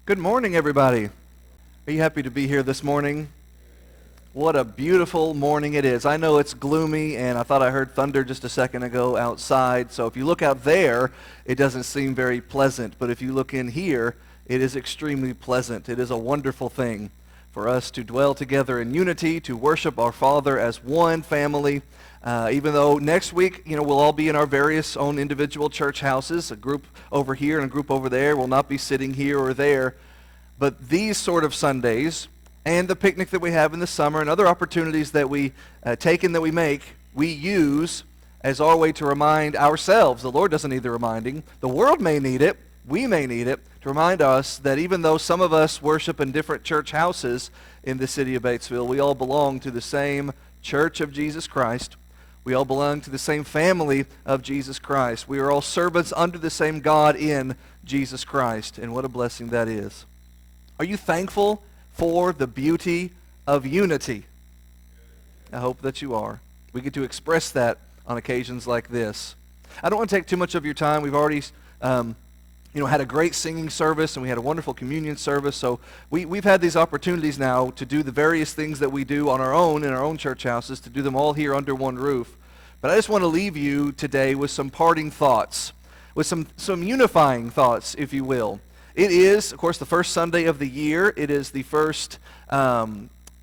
Good morning, everybody. Are you happy to be here this morning? What a beautiful morning it is. I know it's gloomy, and I thought I heard thunder just a second ago outside. So if you look out there, it doesn't seem very pleasant. But if you look in here, it is extremely pleasant. It is a wonderful thing for us to dwell together in unity, to worship our Father as one family. Even though next week, we'll all be in our various own individual church houses, a group over here and a group over there will not be sitting here or there. But these sort of Sundays, and the picnic that we have in the summer, and other opportunities that we take and that we make, we use as our way to remind ourselves. The Lord doesn't need the reminding. The world may need it. We may need it to remind us that even though some of us worship in different church houses in the city of Batesville, we all belong to the same Church of Jesus Christ. We all belong to the same family of Jesus Christ. We are all servants under the same God in Jesus Christ. And what a blessing that is. Are you thankful for the beauty of unity? I hope that you are. We get to express that on occasions like this. I don't want to take too much of your time. We've already had a great singing service, and we had a wonderful communion service. So we've had these opportunities now to do the various things that we do on our own in our own church houses, to do them all here under one roof. But I just want to leave you today with some parting thoughts, with some unifying thoughts, if you will. It is, of course, the first Sunday of the year. It is the first, it's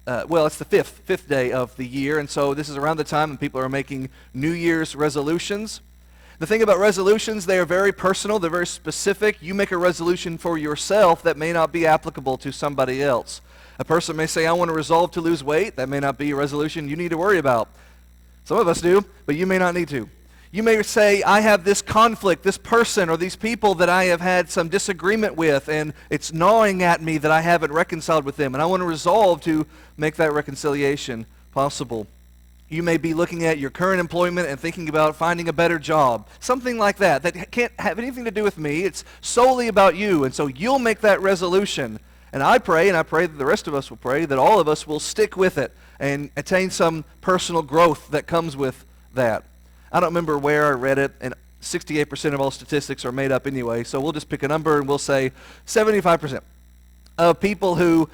the fifth day of the year, and so this is around the time when people are making New Year's resolutions. The thing about resolutions, they are very personal, they're very specific. You make a resolution for yourself that may not be applicable to somebody else. A person may say, I want to resolve to lose weight. That may not be a resolution you need to worry about. Some of us do, but you may not need to. You may say, I have this conflict, this person or these people that I have had some disagreement with, and it's gnawing at me that I haven't reconciled with them, and I want to resolve to make that reconciliation possible. You may be looking at your current employment and thinking about finding a better job, something like that can't have anything to do with me. It's solely about you, and so you'll make that resolution. And I pray that the rest of us will pray, that all of us will stick with it and attain some personal growth that comes with that. I don't remember where I read it, and 68% of all statistics are made up anyway, so we'll just pick a number and we'll say 75% of people who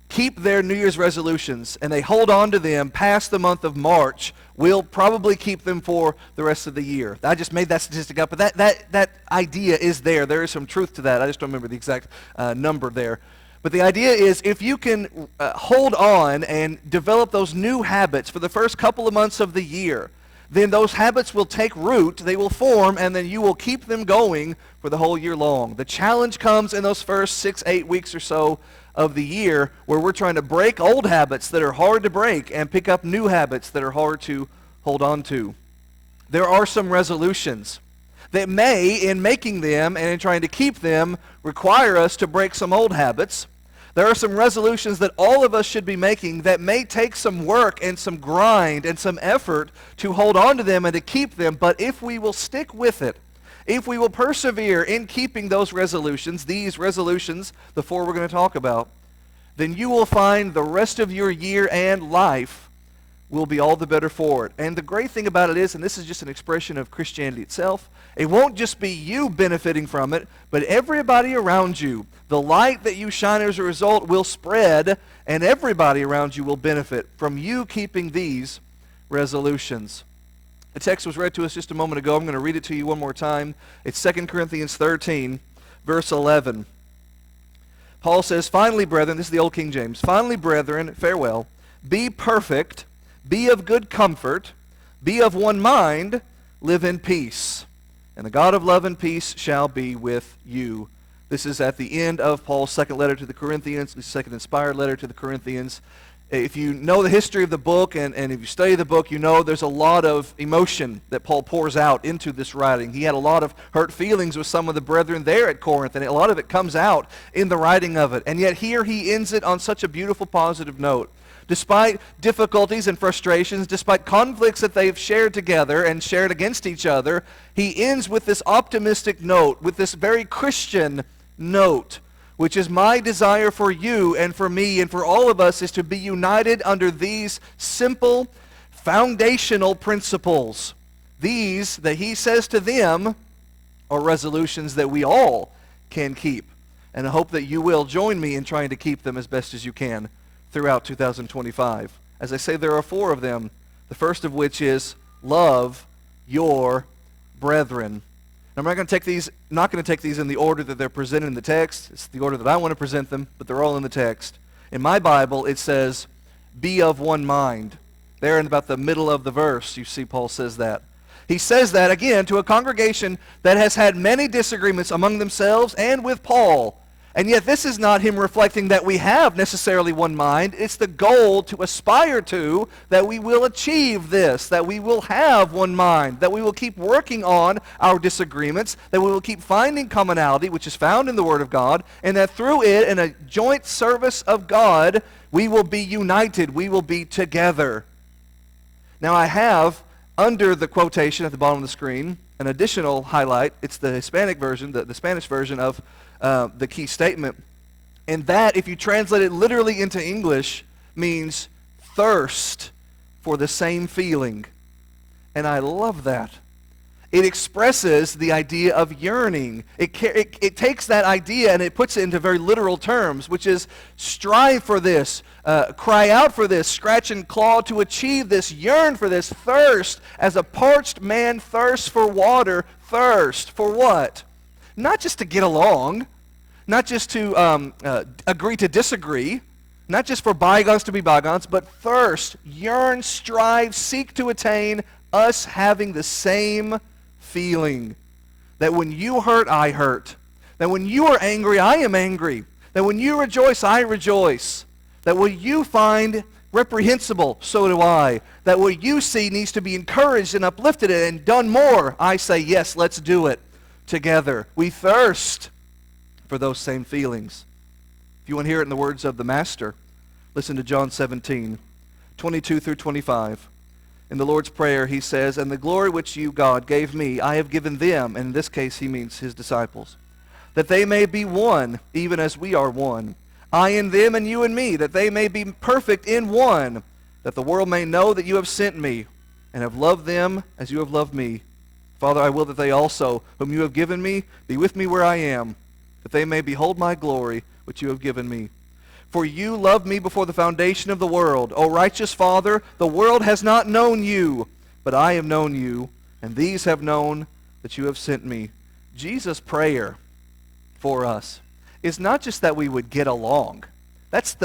keep their New Year's resolutions and they hold on to them past the month of March will probably keep them for the rest of the year. I just made that statistic up, but that idea is there. There is some truth to that. I just don't remember the exact number there. But the idea is if you can hold on and develop those new habits for the first couple of months of the year, then those habits will take root, they will form, and then you will keep them going for the whole year long. The challenge comes in those first 6-8 weeks or so of the year where we're trying to break old habits that are hard to break and pick up new habits that are hard to hold on to. There are some resolutions that may, in making them and in trying to keep them, require us to break some old habits. There are some resolutions that all of us should be making that may take some work and some grind and some effort to hold on to them and to keep them, but if we will stick with it, if we will persevere in keeping those resolutions, these resolutions, the four we're going to talk about, then you will find the rest of your year and life will be all the better for it. And the great thing about it is, and this is just an expression of Christianity itself, it won't just be you benefiting from it, but everybody around you. The light that you shine as a result will spread, and everybody around you will benefit from you keeping these resolutions. The text was read to us just a moment ago. I'm going to read it to you one more time. It's 2 Corinthians 13, verse 11. Paul says, Finally, brethren, this is the old King James, Finally, brethren, farewell, be perfect, be of good comfort, be of one mind, live in peace. And the God of love and peace shall be with you. This is at the end of Paul's second letter to the Corinthians, the second inspired letter to the Corinthians. If you know the history of the book and if you study the book, you know there's a lot of emotion that Paul pours out into this writing. He had a lot of hurt feelings with some of the brethren there at Corinth, and a lot of it comes out in the writing of it. And yet here he ends it on such a beautiful, positive note. Despite difficulties and frustrations, despite conflicts that they've shared together and shared against each other, he ends with this optimistic note, with this very Christian note, which is my desire for you and for me and for all of us is to be united under these simple, foundational principles. These, that he says to them, are resolutions that we all can keep. And I hope that you will join me in trying to keep them as best as you can throughout 2025. As I say, there are 4 of them, the first of which is love your brethren. Now, I'm not going to take these in the order that they're presented in the text. It's the order that I want to present them, but they're all in the text. In my Bible, it says, be of one mind. There in about the middle of the verse, you see Paul says that. He says that, again, to a congregation that has had many disagreements among themselves and with Paul. And yet this is not him reflecting that we have necessarily one mind. It's the goal to aspire to, that we will achieve this, that we will have one mind, that we will keep working on our disagreements, that we will keep finding commonality, which is found in the Word of God, and that through it, in a joint service of God, we will be united, we will be together. Now I have, under the quotation at the bottom of the screen, an additional highlight. It's the Hispanic version, the Spanish version of the key statement. And that, if you translate it literally into English, means thirst for the same feeling. And I love that. It expresses the idea of yearning. It takes that idea and it puts it into very literal terms, which is strive for this, cry out for this, scratch and claw to achieve this, yearn for this, thirst as a parched man thirsts for water. Thirst for what? Not just to get along, not just to agree to disagree, not just for bygones to be bygones, but thirst, yearn, strive, seek to attain us having the same feeling. That when you hurt, I hurt. That when you are angry, I am angry. That when you rejoice, I rejoice. That what you find reprehensible, so do I. That what you see needs to be encouraged and uplifted and done more, I say, yes, let's do it together. We thirst for those same feelings. If you want to hear it in the words of the Master, listen to John 17, 22 through 25. In the Lord's Prayer, he says, and the glory which you, God, gave me, I have given them, and in this case he means his disciples, that they may be one, even as we are one. I in them and you in me, that they may be perfect in one, that the world may know that you have sent me, and have loved them as you have loved me. Father, I will that they also, whom you have given me, be with me where I am, that they may behold my glory, which you have given me. For you loved me before the foundation of the world. O righteous Father, the world has not known you, but I have known you, and these have known that you have sent me. Jesus' prayer for us is not just that we would get along. That's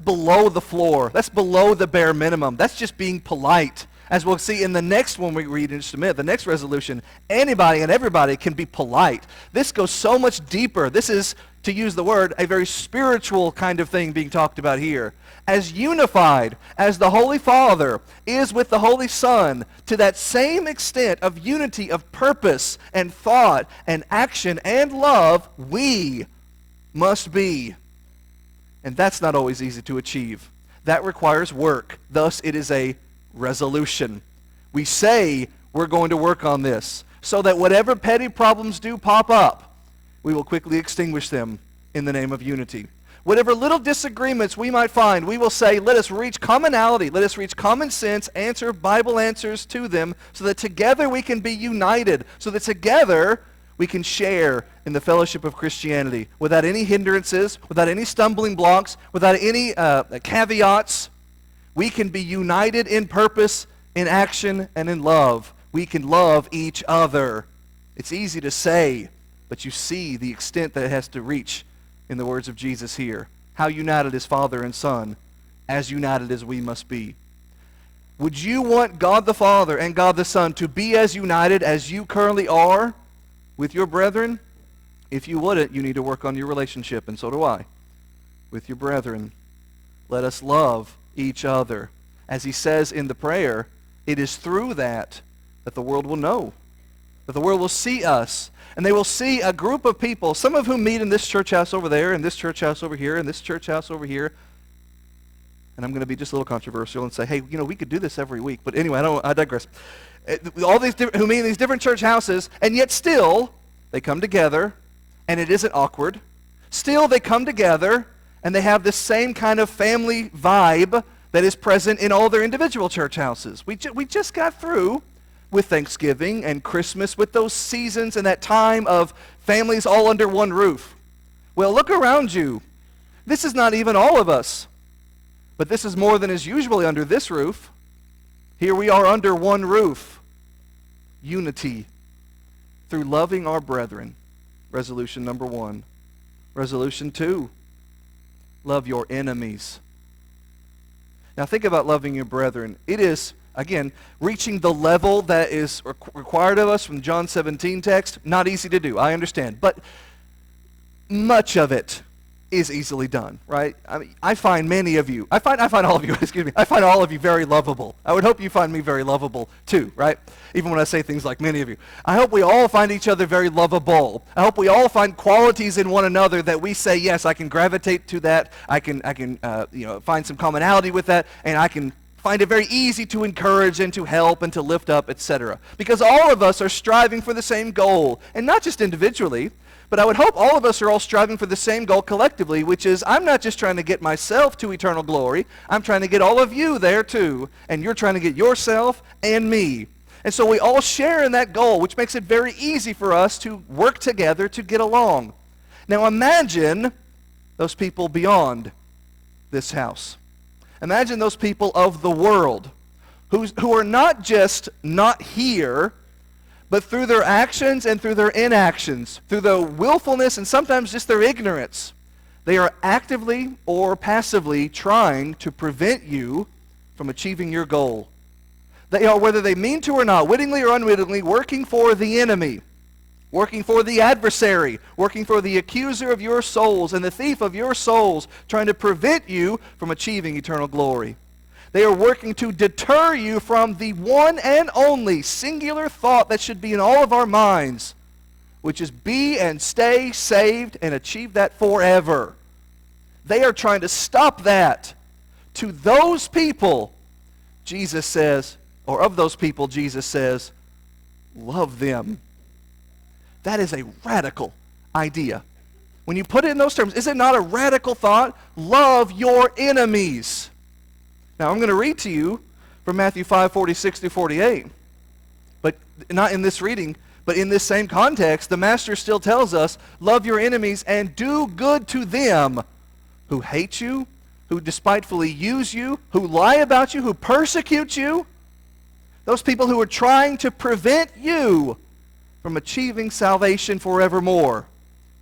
below the floor. That's below the bare minimum. That's just being polite. As we'll see in the next one we read in just a minute, the next resolution, anybody and everybody can be polite. This goes so much deeper. This is, to use the word, a very spiritual kind of thing being talked about here. As unified as the Holy Father is with the Holy Son, to that same extent of unity of purpose and thought and action and love, we must be. And that's not always easy to achieve. That requires work. Thus, it is a resolution. We say we're going to work on this so that whatever petty problems do pop up, we will quickly extinguish them in the name of unity. Whatever little disagreements we might find, we will say, let us reach commonality, let us reach common sense, answer Bible answers to them, so that together we can be united, so that together we can share in the fellowship of Christianity without any hindrances, without any stumbling blocks, without any caveats. We can be united in purpose, in action, and in love. We can love each other. It's easy to say, but you see the extent that it has to reach in the words of Jesus here. How united is Father and Son, as united as we must be. Would you want God the Father and God the Son to be as united as you currently are with your brethren? If you wouldn't, you need to work on your relationship, and so do I, with your brethren. Let us love each other. As he says in the prayer, it is through that the world will know, that the world will see us, and they will see a group of people, some of whom meet in this church house over there, and this church house over here, and this church house over here. And I'm going to be just a little controversial and say, hey, we could do this every week. But anyway, I digress. All these who meet in these different church houses, and yet still they come together, and it isn't awkward. Still they come together, and they have this same kind of family vibe that is present in all their individual church houses. We just got through with Thanksgiving and Christmas, with those seasons and that time of families all under one roof. Well, look around you. This is not even all of us. But this is more than is usually under this roof. Here we are under one roof. Unity through loving our brethren. Resolution number 1. Resolution 2. Love your enemies. Now think about loving your brethren. It is, again, reaching the level that is required of us from the John 17 text. Not easy to do, I understand. But much of it is easily done, right? I mean, I find many of you, I find all of you, excuse me, I find all of you very lovable. I would hope you find me very lovable too, right? Even when I say things like many of you. I hope we all find each other very lovable. I hope we all find qualities in one another that we say, yes, I can gravitate to that. I can find some commonality with that, and I can find it very easy to encourage and to help and to lift up, etc. Because all of us are striving for the same goal, and not just individually. But I would hope all of us are all striving for the same goal collectively, which is I'm not just trying to get myself to eternal glory. I'm trying to get all of you there too. And you're trying to get yourself and me. And so we all share in that goal, which makes it very easy for us to work together to get along. Now imagine those people beyond this house. Imagine those people of the world who are not just not here, but through their actions and through their inactions, through their willfulness and sometimes just their ignorance, they are actively or passively trying to prevent you from achieving your goal. They are, whether they mean to or not, wittingly or unwittingly, working for the enemy, working for the adversary, working for the accuser of your souls and the thief of your souls, trying to prevent you from achieving eternal glory. They are working to deter you from the one and only singular thought that should be in all of our minds, which is be and stay saved and achieve that forever. They are trying to stop that. To those people, Jesus says, or of those people, Jesus says, love them. That is a radical idea. When you put it in those terms, is it not a radical thought? Love your enemies. Now, I'm going to read to you from Matthew 5:46-48. But not in this reading, but in this same context, the Master still tells us, love your enemies and do good to them who hate you, who despitefully use you, who lie about you, who persecute you. Those people who are trying to prevent you from achieving salvation forevermore.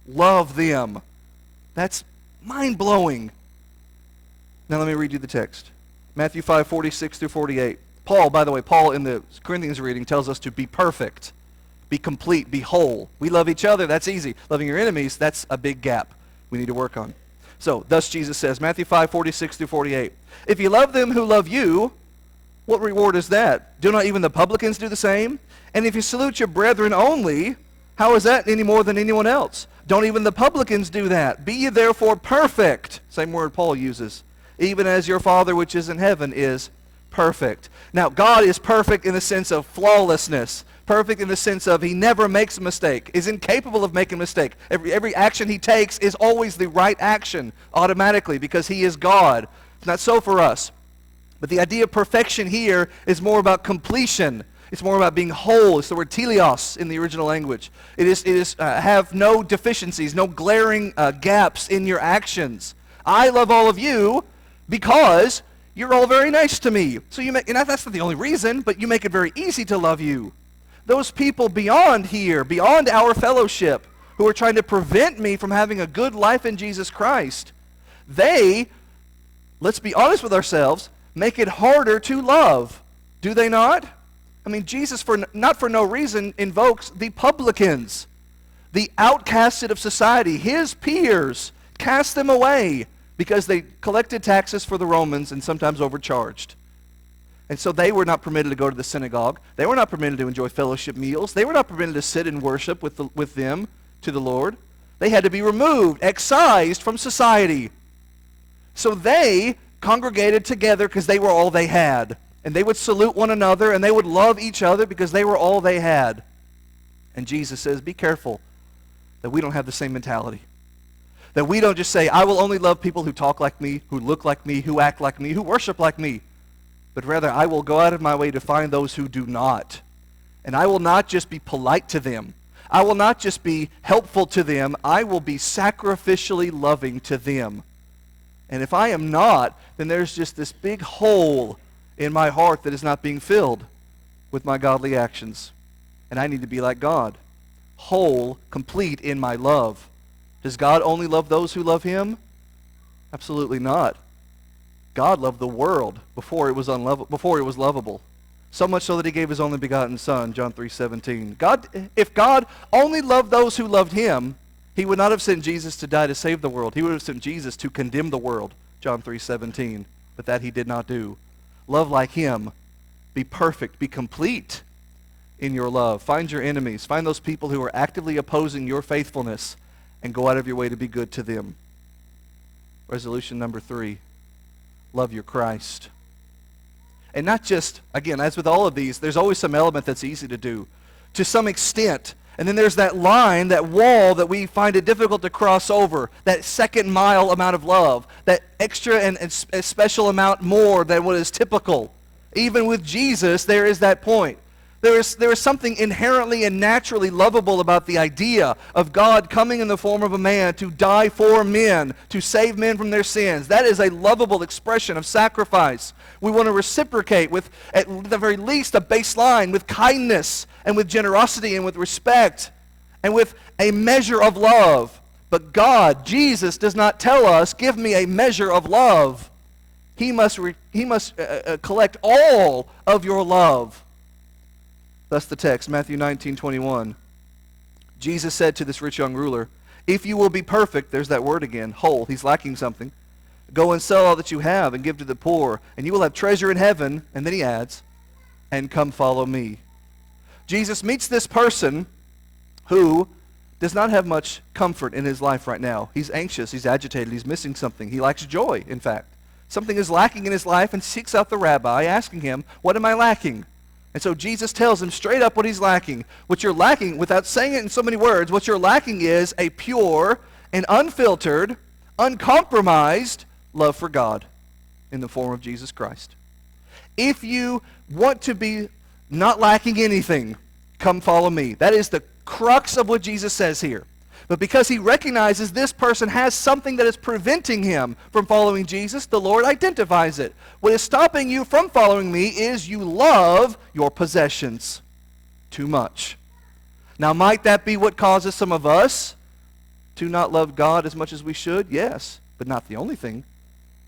Love them. That's mind-blowing. Now let me read you the text. Matthew 5:46-48. Paul, by the way, Paul in the Corinthians reading tells us to be perfect, be complete, be whole. We love each other, that's easy. Loving your enemies, that's a big gap we need to work on. So, thus Jesus says, Matthew 5:46-48. If you love them who love you, what reward is that? Do not even the publicans do the same? And if you salute your brethren only, how is that any more than anyone else? Don't even the publicans do that. Be ye therefore perfect. Same word Paul uses. Even as your Father which is in heaven is perfect. Now, God is perfect in the sense of flawlessness. Perfect in the sense of he never makes a mistake, is incapable of making a mistake. Every action he takes is always the right action automatically because he is God. It's not so for us. But the idea of perfection here is more about completion. It's more about being whole. It's the word teleos in the original language. It is have no deficiencies, no glaring gaps in your actions. I love all of you because you're all very nice to me. So you make, and that's not the only reason, but you make it very easy to love you. Those people beyond here, beyond our fellowship, who are trying to prevent me from having a good life in Jesus Christ, they, let's be honest with ourselves, make it harder to love. Do they not? I mean, Jesus, not for no reason, invokes the publicans, the outcasted of society, his peers, cast them away because they collected taxes for the Romans and sometimes overcharged. And so they were not permitted to go to the synagogue. They were not permitted to enjoy fellowship meals. They were not permitted to sit and worship with them to the Lord. They had to be removed, excised from society. So they congregated together because they were all they had. And they would salute one another and they would love each other because they were all they had. And Jesus says, be careful that we don't have the same mentality. That we don't just say, I will only love people who talk like me, who look like me, who act like me, who worship like me. But rather, I will go out of my way to find those who do not. And I will not just be polite to them. I will not just be helpful to them, I will be sacrificially loving to them. And if I am not, then there's just this big hole in my heart that is not being filled with my godly actions. And I need to be like God, whole, complete in my love. Does God only love those who love him? Absolutely not. God loved the world before it was lovable. So much so that he gave his only begotten Son, John 3:17. If God only loved those who loved him, he would not have sent Jesus to die to save the world. He would have sent Jesus to condemn the world, John 3:17. But that he did not do. Love like him. Be perfect. Be complete in your love. Find your enemies. Find those people who are actively opposing your faithfulness and go out of your way to be good to them. Resolution number 3, love your Christ. And not just, again, as with all of these, there's always some element that's easy to do, to some extent. And then there's that line, that wall that we find it difficult to cross over, that second mile amount of love, that extra and a special amount more than what is typical. Even with Jesus, there is that point. There is something inherently and naturally lovable about the idea of God coming in the form of a man to die for men, to save men from their sins. That is a lovable expression of sacrifice. We want to reciprocate with, at the very least, a baseline with kindness and with generosity and with respect and with a measure of love. But God, Jesus, does not tell us, give me a measure of love. He must collect all of your love. Thus the text, Matthew 19:21. Jesus said to this rich young ruler, if you will be perfect, there's that word again, whole, he's lacking something. Go and sell all that you have and give to the poor, and you will have treasure in heaven. And then he adds, and come follow me. Jesus meets this person who does not have much comfort in his life right now. He's anxious, he's agitated, he's missing something. He lacks joy, in fact. Something is lacking in his life, and seeks out the rabbi, asking him, what am I lacking? And so Jesus tells him straight up what he's lacking. What you're lacking, without saying it in so many words, what you're lacking is a pure and unfiltered, uncompromised love for God in the form of Jesus Christ. If you want to be not lacking anything, come follow me. That is the crux of what Jesus says here. But because he recognizes this person has something that is preventing him from following Jesus, the Lord identifies it. What is stopping you from following me is you love your possessions too much. Now, might that be what causes some of us to not love God as much as we should? Yes, but not the only thing.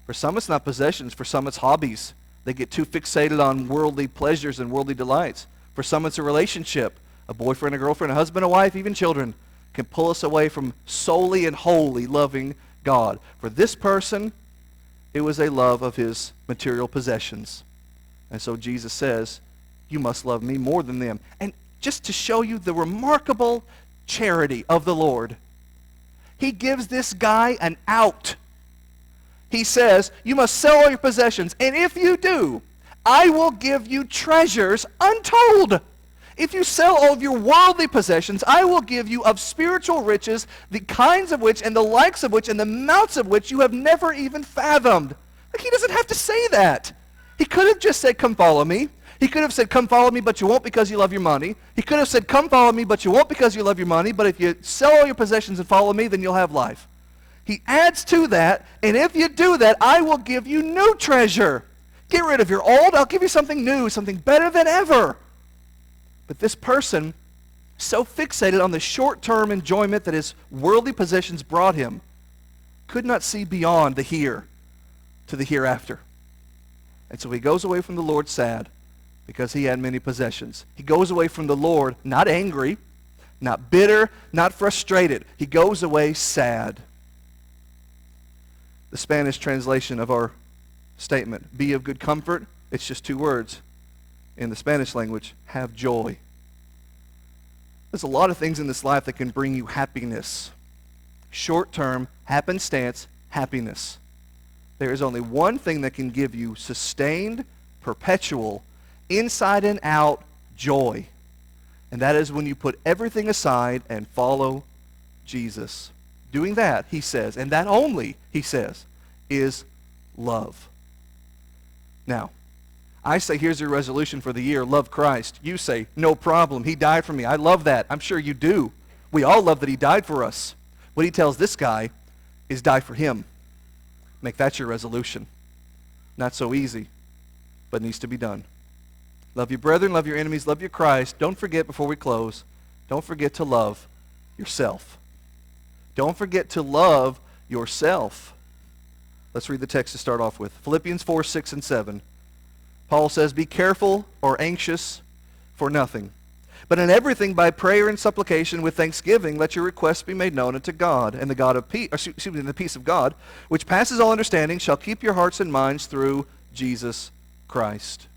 For some, it's not possessions. For some, it's hobbies. They get too fixated on worldly pleasures and worldly delights. For some, it's a relationship. A boyfriend, a girlfriend, a husband, a wife, even children can pull us away from solely and wholly loving God. For this person, it was a love of his material possessions. And so Jesus says, you must love me more than them. And just to show you the remarkable charity of the Lord, he gives this guy an out. He says, you must sell all your possessions, and if you do, I will give you treasures untold. If you sell all of your worldly possessions, I will give you of spiritual riches, the kinds of which and the likes of which and the amounts of which you have never even fathomed. Like, he doesn't have to say that. He could have just said, come follow me. He could have said, come follow me, but you won't because you love your money. He could have said, come follow me, but you won't because you love your money. But if you sell all your possessions and follow me, then you'll have life. He adds to that, and if you do that, I will give you new treasure. Get rid of your old, I'll give you something new, something better than ever. But this person, so fixated on the short-term enjoyment that his worldly possessions brought him, could not see beyond the here to the hereafter. And so he goes away from the Lord sad because he had many possessions. He goes away from the Lord not angry, not bitter, not frustrated. He goes away sad. The Spanish translation of our statement, be of good comfort, it's just two words. In the Spanish language, have joy. There's a lot of things in this life that can bring you happiness. Short-term, happenstance, happiness. There is only one thing that can give you sustained, perpetual, inside and out joy. And that is when you put everything aside and follow Jesus. Doing that, he says, and that only, he says, is love. Now, I say, here's your resolution for the year, love Christ. You say, no problem, he died for me. I love that. I'm sure you do. We all love that he died for us. What he tells this guy is die for him. Make that your resolution. Not so easy, but needs to be done. Love your brethren, love your enemies, love your Christ. Don't forget, before we close, don't forget to love yourself. Don't forget to love yourself. Let's read the text to start off with. Philippians 4, 6, and 7. Paul says, be careful or anxious for nothing, but in everything by prayer and supplication with thanksgiving let your requests be made known unto God, and the God of peace, the peace of God, which passes all understanding, shall keep your hearts and minds through Jesus Christ.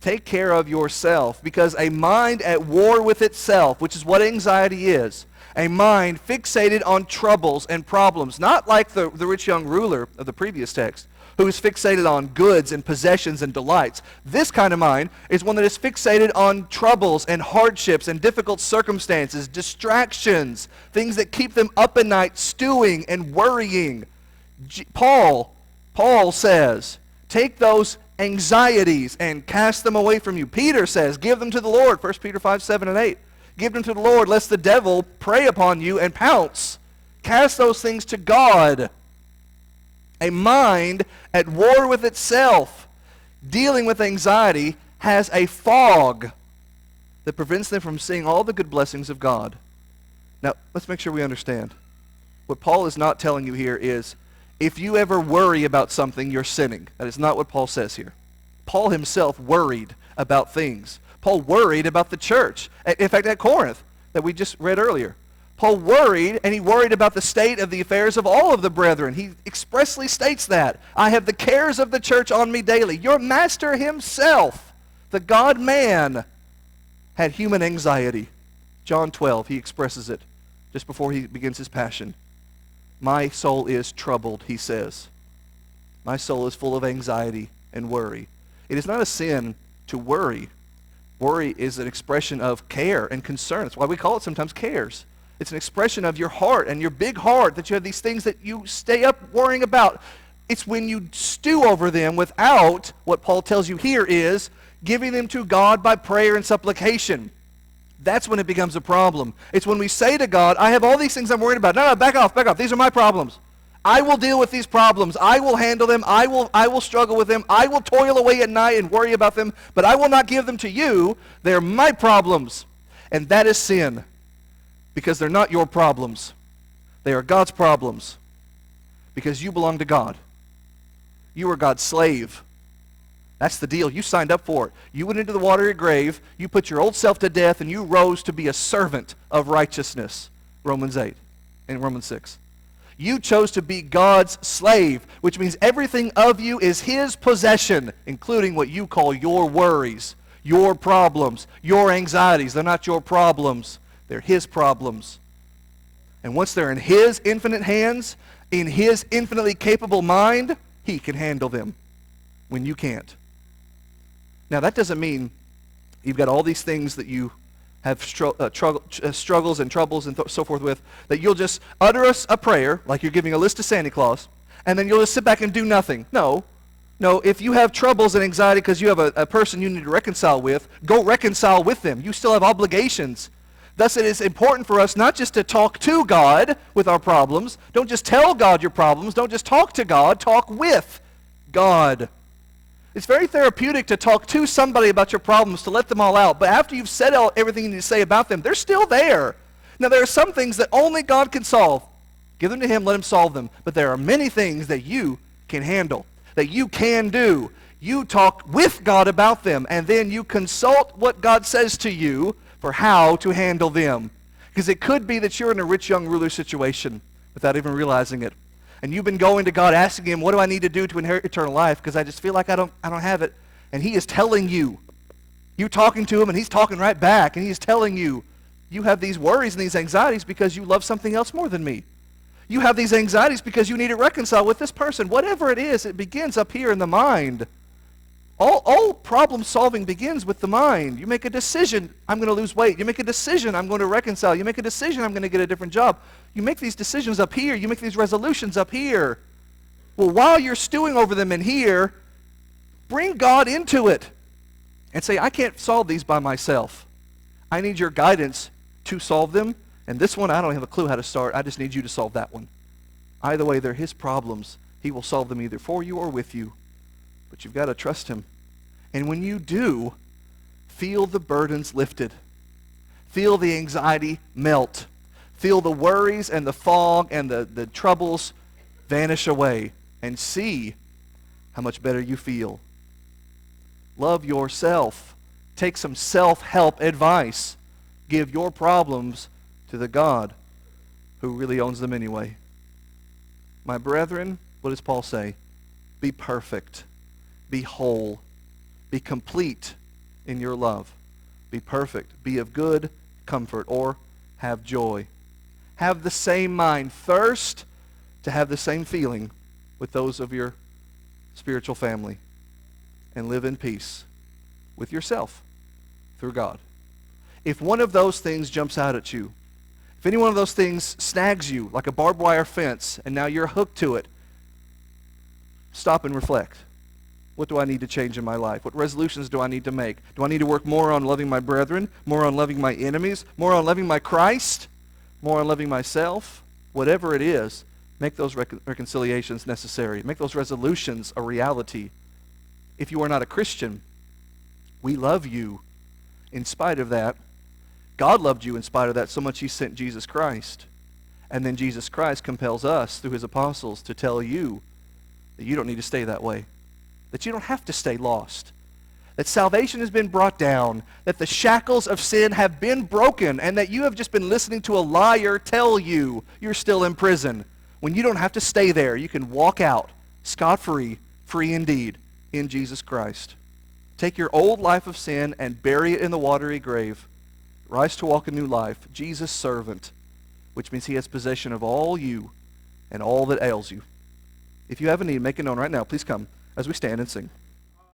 Take care of yourself, because a mind at war with itself, which is what anxiety is, a mind fixated on troubles and problems, not like the rich young ruler of the previous text, who is fixated on goods and possessions and delights. This kind of mind is one that is fixated on troubles and hardships and difficult circumstances, distractions, things that keep them up at night stewing and worrying. Paul says, take those anxieties and cast them away from you. Peter says, give them to the Lord, 1 Peter 5, 7, and 8. Give them to the Lord, lest the devil prey upon you and pounce. Cast those things to God. A mind at war with itself, dealing with anxiety, has a fog that prevents them from seeing all the good blessings of God. Now, let's make sure we understand. What Paul is not telling you here is, if you ever worry about something, you're sinning. That is not what Paul says here. Paul himself worried about things. Paul worried about the church. In fact, at Corinth, that we just read earlier. Paul worried, and he worried about the state of the affairs of all of the brethren. He expressly states that. I have the cares of the church on me daily. Your master himself, the God-man, had human anxiety. John 12, he expresses it just before he begins his passion. My soul is troubled, he says. My soul is full of anxiety and worry. It is not a sin to worry. Worry is an expression of care and concern. That's why we call it sometimes cares. It's an expression of your heart and your big heart that you have these things that you stay up worrying about. It's when you stew over them without, what Paul tells you here is, giving them to God by prayer and supplication. That's when it becomes a problem. It's when we say to God, I have all these things I'm worried about. No, back off. These are my problems. I will deal with these problems. I will handle them. I will struggle with them. I will toil away at night and worry about them, but I will not give them to you. They're my problems. And that is sin. Because they're not your problems. They are God's problems. Because you belong to God. You are God's slave. That's the deal. You signed up for it. You went into the watery grave, you put your old self to death, and you rose to be a servant of righteousness. Romans 8 and Romans 6. You chose to be God's slave, which means everything of you is his possession, including what you call your worries, your problems, your anxieties. They're not your problems. They're his problems. And once they're in his infinite hands, in his infinitely capable mind, he can handle them when you can't. Now, that doesn't mean you've got all these things that you have struggles and troubles and so forth with, that you'll just utter us a prayer, like you're giving a list to Santa Claus, and then you'll just sit back and do nothing. No, if you have troubles and anxiety because you have a person you need to reconcile with, go reconcile with them. You still have obligations. Thus, it is important for us not just to talk to God with our problems. Don't just tell God your problems. Don't just talk to God. Talk with God. It's very therapeutic to talk to somebody about your problems, to let them all out. But after you've said everything you need to say about them, they're still there. Now, there are some things that only God can solve. Give them to him. Let him solve them. But there are many things that you can handle, that you can do. You talk with God about them, and then you consult what God says to you for how to handle them. Because it could be that you're in a rich young ruler situation without even realizing it. And you've been going to God asking him, what do I need to do to inherit eternal life? Because I just feel like I don't have it. And he is telling you. You're talking to him and he's talking right back. And he's telling you, you have these worries and these anxieties because you love something else more than me. You have these anxieties because you need to reconcile with this person. Whatever it is, it begins up here in the mind. All problem solving begins with the mind. You make a decision, I'm going to lose weight. You make a decision, I'm going to reconcile. You make a decision, I'm going to get a different job. You make these decisions up here. You make these resolutions up here. Well, while you're stewing over them in here, bring God into it. and say, I can't solve these by myself. I need your guidance to solve them. And this one, I don't have a clue how to start. I just need you to solve that one. Either way, they're his problems. He will solve them either for you or with you. But you've got to trust him. And when you do, feel the burdens lifted. Feel the anxiety melt. Feel the worries and the fog and the troubles vanish away. And see how much better you feel. Love yourself. Take some self-help advice. Give your problems to the God who really owns them anyway. My brethren, what does Paul say? Be perfect. Be whole. Be complete in your love. Be perfect. Be of good comfort, or have joy. Have the same mind. Thirst to have the same feeling with those of your spiritual family. And live in peace with yourself through God. If one of those things jumps out at you, if any one of those things snags you like a barbed wire fence and now you're hooked to it, stop and reflect. What do I need to change in my life? What resolutions do I need to make? Do I need to work more on loving my brethren, more on loving my enemies, more on loving my Christ, more on loving myself? Whatever it is, make those reconciliations necessary. Make those resolutions a reality. If you are not a Christian, we love you in spite of that. God loved you in spite of that so much he sent Jesus Christ. And then Jesus Christ compels us through his apostles to tell you that you don't need to stay that way. That you don't have to stay lost. That salvation has been brought down. That the shackles of sin have been broken. And that you have just been listening to a liar tell you you're still in prison. When you don't have to stay there. You can walk out scot-free, free indeed, in Jesus Christ. Take your old life of sin and bury it in the watery grave. Rise to walk a new life. Jesus' servant, which means he has possession of all you and all that ails you. If you have a need, make it known right now. Please come as we stand and sing.